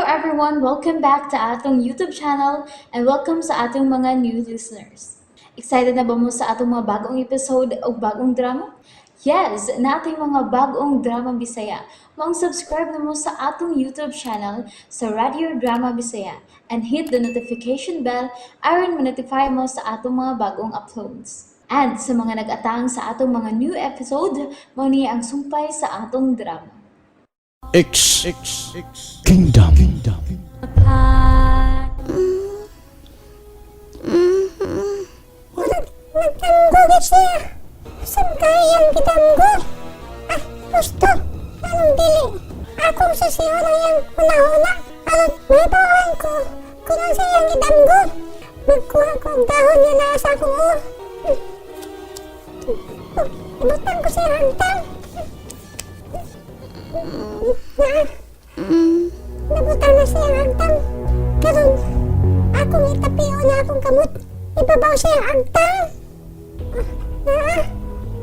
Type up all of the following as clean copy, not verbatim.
everyone! Welcome back to atong YouTube channel and welcome sa atong mga new listeners. Excited na ba mo sa atong mga bagong episode o bagong drama? Yes, na ating mga bagong drama Bisaya. Subscribe na mo sa atong YouTube channel sa Radio Drama Bisaya and hit the notification bell aron ma-notify mo sa atong mga bagong uploads. And sa mga nag-atang sa atong mga new episode, mo niya ang sumpay sa atong drama. X Kingdom. Nagtanggol siya. Saan kayang kitanggo? Gusto. Anong dili? Akong sasiyo na yung una-una. At may bawang ko. Kung ang siyang kitanggo. Magkuha ko ang dahon niya na sa kuho. Butang ko siya hantang. Nabutang na siya hantang. Karon, akong itapiyo na akong kamot. Ibabaw siya hantang.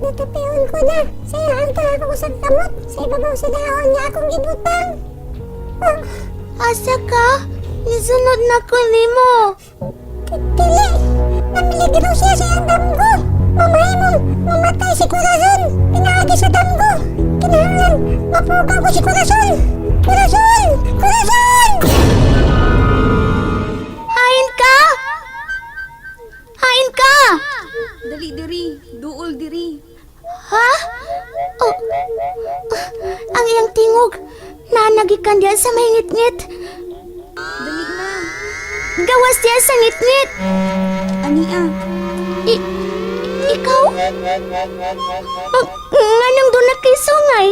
Natapiyon ko na. Siya hantang ako sa kamot. Sa ibabaw sa dahon niya akong gibutang. Asa ka? Nisunod na ko nimo. Dili. Namiligro siya sa iyang damgo. Mamahimong mamatay si Corazon. Pinaagi sa damgo. Kinahanglan, mapugaw ko si Corazon. Corazon! Corazon! Hain ka! Hain ka! Dali diri, duol diri. Ha? Oh. Ang iyang tingog. Naanagikan diya sa may ngit-ngit. Dali na. Gawas diya sa ngit-ngit. Ani ah. Ikaw? Nganong doon na kay sungay?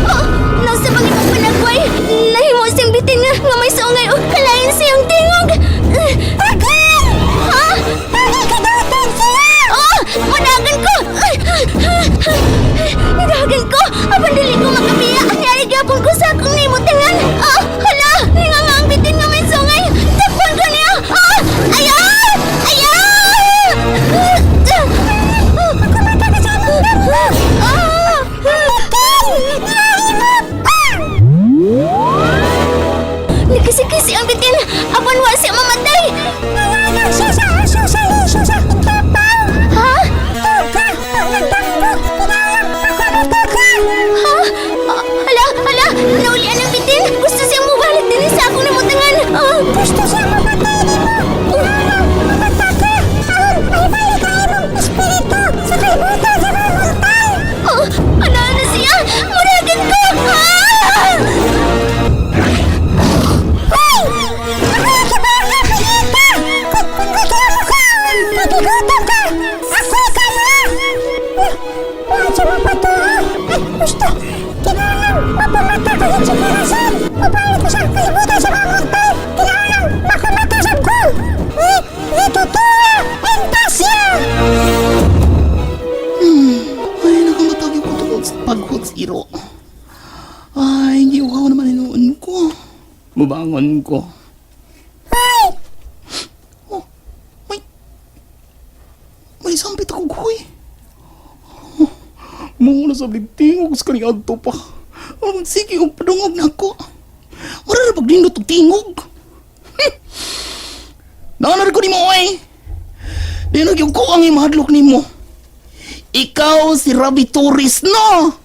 Oh, nasa bang imong panagway? Nahimo siyang bitin nga may sungay o kalain siyang tingog. Tagal! Ha? Tagal ka dapat siya! Oh, madagan ko! Madagan ko! Apan dili ko makabiya. Nyari gapon ko sa akong nimutingan. Oh, hala! Ninganga ang bitin nga may sungay. Takpan ko niya! Oh, ayaw! Ayaw! Kumata ka sa among damgo! Oh! Nagkisi-kisi ang bitin. Apan wa siya mamatay. Nalalang siya sa aso sa liso sa hintapaw! Ha? Tuga! Pag nagdamgo, kinalang makuruto ka! Ha? Hala! Hala! Naulian ang bitin. Gusto siyang mubalik din sa akong namutangan. Oh! Gusto siya mapatay ni mo! Kinalang mapatay ka! Taon, may balik ka imong espiritu sa kalibutan sa mga mortal! Oh! Ano na siya? Muragan ko! Ah! Hoy! Nakakibang na kanita! Kung gusto mo ka! Pagigutom ka! Ako ka na! Huwag siya mapatungo! Gusto! Kinalang mapamata ko yung sikarasan! Mabalik ko sa kalibutan sa mga mortal! Kinalang makamata sa ko! Itutuwa! Entasya! Ay, nakamatagi ko tungkol sa paghot zero. Ay, giuhaw naman inuun ko. Bubangon ko. Hoy! Oh, may sampit ako kuy. Muna sa tingog sa kaning adto pa. Sige, padungog na ako. Wala na pagdindot og tingog. Nanar ko ni mo, oy. Dinag yung ko ang imahadlok ni mo. Ikaw si Rabi Torres, no?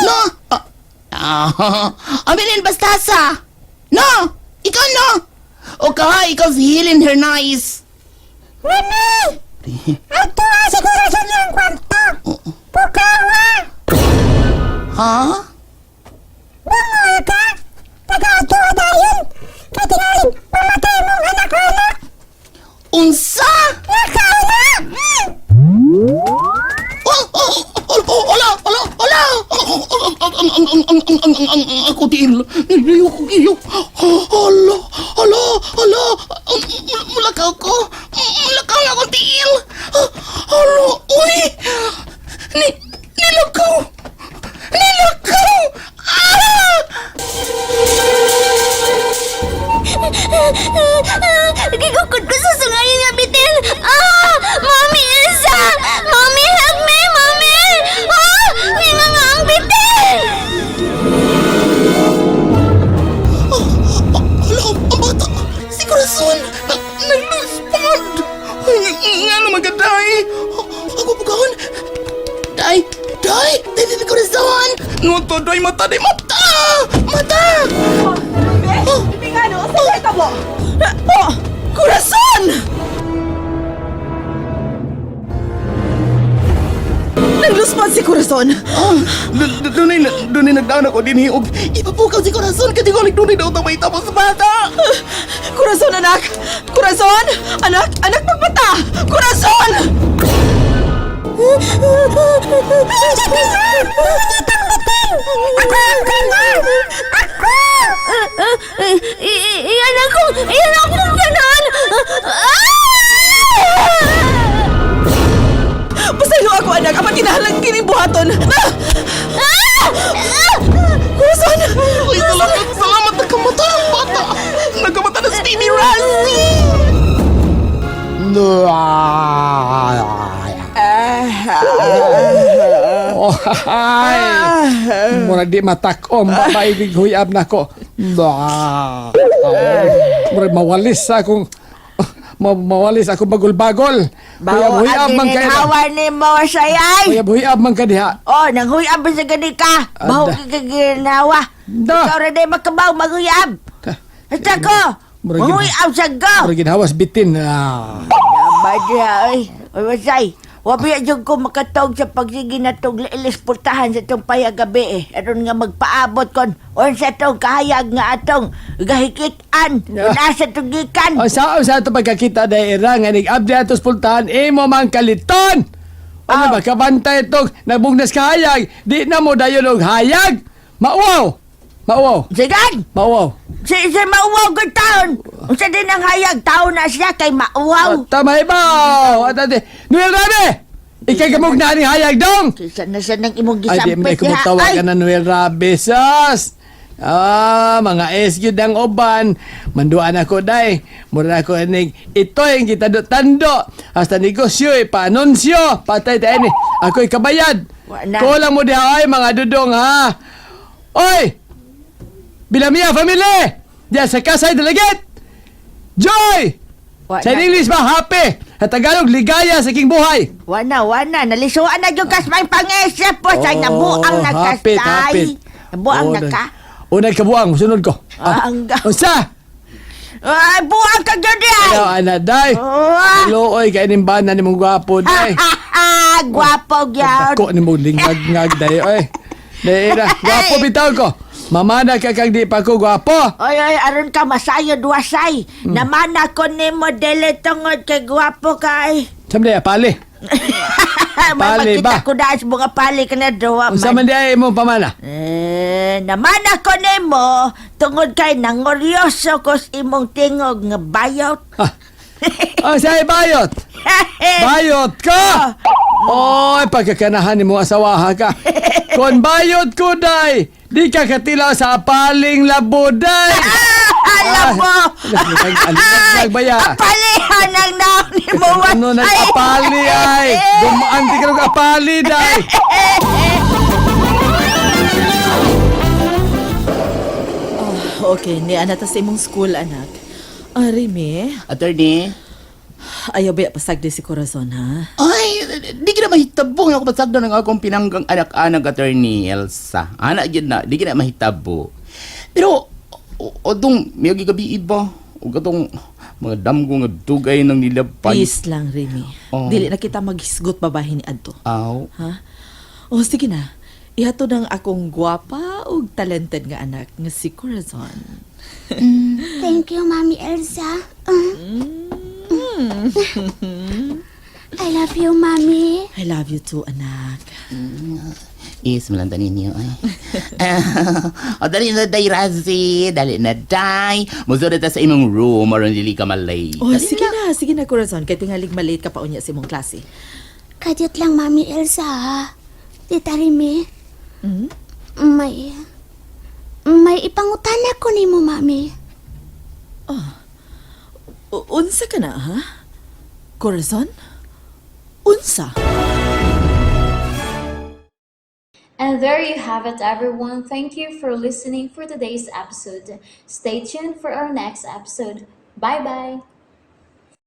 No? Aminin Bastasa. No? Ikaw, no? O ikaw si Helen Hernandez. Mami! Ato nga siguro sa niyang kwarto! Pukawa! Ha? Bungol ka! Taga-ato ka dayon! Katingaling, mamatay mong anak-anak! Unsa? Ikaw na! Ala! Ako til. Nilayo ko iyo. Ala! Mulakaw ko. Mulakaw na ako til. Ala! Uy! Nilakaw! Ah! Gigukod ko sa sungayan nga bitin. Ah! Mami, Elsa! Mami, help me! Mami! Ah! Nga ang bitin! Ano to, day mata, day mata! Mata! Hindi nga no, sa ka mo! Oh! Kurason! Nangluspan si Kurason! Doon nagdaan ako din hiog. Ipapukaw si Corazon kasi ko doon daw tamay tapos bata. Kurason, anak! Kurason! Anak! Anak, magmata! Kurason! Iyan ako! Iyan ako ng ganon! Pasaylo ako, anak! Apan kinahalang kining buhaton! Kurason! Uy, salamat nagkamata ng bata. Nagkamata na si Timmy Razzie. Oh, hay. Mura di matakom, babay huyab na ko. Mura mawalis akong bagol-bagol. Huyab man kay. Hawa ni mo sayay. Huyab man ka diha. Oh, nang huyab sa gani ka. Baho ka ginawa. Da. Ikaw rin ay makabaw, maghuyab. Hasta ko. Murag- Mahuyab sa go. Mura ginawas bitin. Yaba diya, ay. Oy, masay. Wabi yung ko makatog sa pagsige na itong ilisportahan sa itong payagabi eh. Aron nga magpaabot kon. O sa itong kahayag nga atong gahikitan. Yeah. Nasa itong gikan. O sa ito pagkakita dahil nga nag-abdi atos pultahan, imo man kaliton! Ano ba, kabantay itong nagbugnas kahayag, di na mo dayon og hayag! Mauwaw! Mauwaw! Sigan! Mauwaw! Si mauwaw ko taon. Kung sa din ang hayag, taon na siya kay mauwaw. Tama ibaw! At ate, Noel Rabe! Ikay kamog na ni hayag dong! Kisa na siya ng imong Ay, di mo gisampit kumutawa ka na Noel Rabe, sus! Mga SQ ang oban. Manduan ako, day. Mura ako inig. Ito yung kita tando. Hasta negosyo, pa-anunsyo. Patay tayo ni. Ako'y kabayad. Wala. Kulang mo diha, ay, mga dudong, ha? Oy! Bilamiya, family! Diyan sa Kasay Delegate! Joy! Sa English ba, happy? Sa Tagalog, ligaya sa king buhay. Wana. Nalisuan na yung kasmay pangesip po. Say, nabuang na hapit, kasay. hapit. Nabuang na ka. Unay kabuang, sunod ko. Hanggang. Unsa? Ay, buang ka dyan yan. Ayaw, anak, day. Ah. Hello, oy, kaya nimbanan ni mong gwapo, day. Gwapo yan. Ako ni mong lingag-ngag, day, oy. Day, na, gwapo bitaw ko. Mamana ka kang di pa ko gwapo. Oy, aron ka masayod wasay. Naman ako ni modele tungod kay gwapo kay. Samde, pali. Pali ba? Makita ko dahil sa mga pali ka na dawa. Unsa man day mo pamana? Naman ako ni mo tungod kay nangoryoso ko sa imong tingog nga bayot. Ah, say bayot. Bayot ka! Oy, pagkakanahan ni mo asawaha ka. Kon bayot ko, day, di ka katila sa paling labo, day. Alam mo! Nagbaya. Palihan ang naon ni mo. Ano nag-apali, ay? Dumaan di ka nag-apali, day. Okay, ni anak sa imong school, anak. Remy, Attorney? ayaw ba pasagdi si Corazon, ha? Ay, di kita mahitabo nga ako pasagda ng akong pinanggang anak-anak, Attorney Elsa. Anak yun na, di kita mahitabo. Pero, odong may gabi iba. O katong mga damgo nga dugay ng nilapay. Peace lang, Remy. Oh. Dili na kita maghisgot babahin ni Adto. Aw. Ha? O, sige na. Ihato ng akong gwapa o talented nga anak nga si Corazon. Thank you, Mami Elsa. I love you, Mami. I love you too, anak. Is, malanda ninyo, ay. O, dali na, day, Razzie. Dali na, day. Musunod ta sa imong room, aron dili ka malay. Oh, sige na, Corazon. Kaya tingalig malate ka pa unya sa imong klase. Kadiyot lang, Mami Elsa, ha? Tita Remy, Hmm? may ipangutan ako ni mo, Mami. Unsa ka na, ha? Corazon? Unsa? And there you have it, everyone. Thank you for listening for today's episode. Stay tuned for our next episode. Bye bye.